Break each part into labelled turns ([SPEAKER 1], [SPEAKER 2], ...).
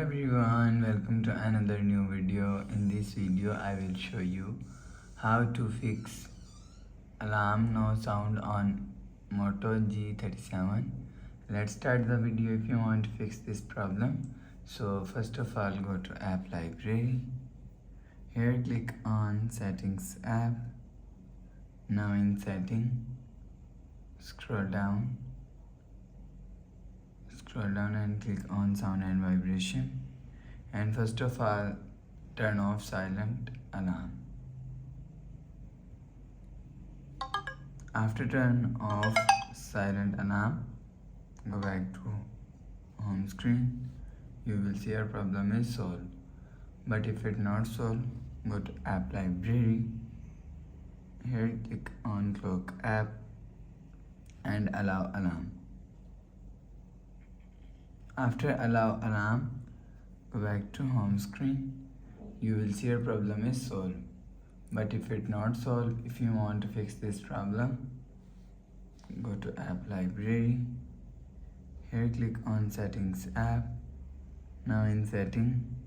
[SPEAKER 1] everyone, welcome to another new video. In this video I will show you how to fix alarm no sound on Moto G37. Let's start the video. If you want to fix this problem, so first of all go to app library. Here click on settings app. Now in setting, scroll down and click on sound and vibration, and first of all turn off silent alarm. After turn off silent alarm, go back to home screen. You will see your problem is solved. But if it not solved, go to app library. Here click on clock app and allow alarm. After allow alarm, go back to home screen. You will see your problem is solved. But if it not solved, if you want to fix this problem, go to app library. Here click on settings app. Now in setting,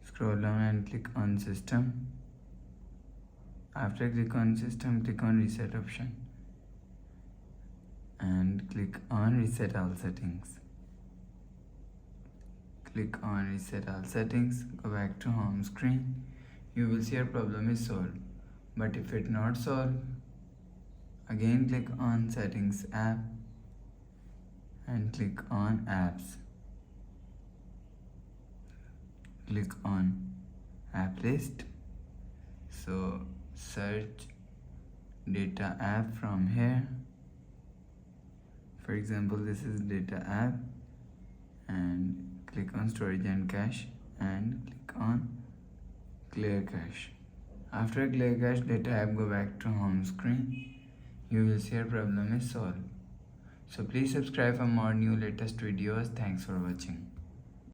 [SPEAKER 1] scroll down and click on system. After click on system, click on reset option and click on reset all settings. Click on reset all settings, go back to home screen. You will see your problem is solved. But if it not solved, again click on settings app and click on apps. Click on app list. So search data app from here. For example, this is data app, and click on storage and cache and click on clear cache. After clear cache data app, go back to home screen. You will see your problem is solved. So please subscribe for more new latest videos. Thanks for watching.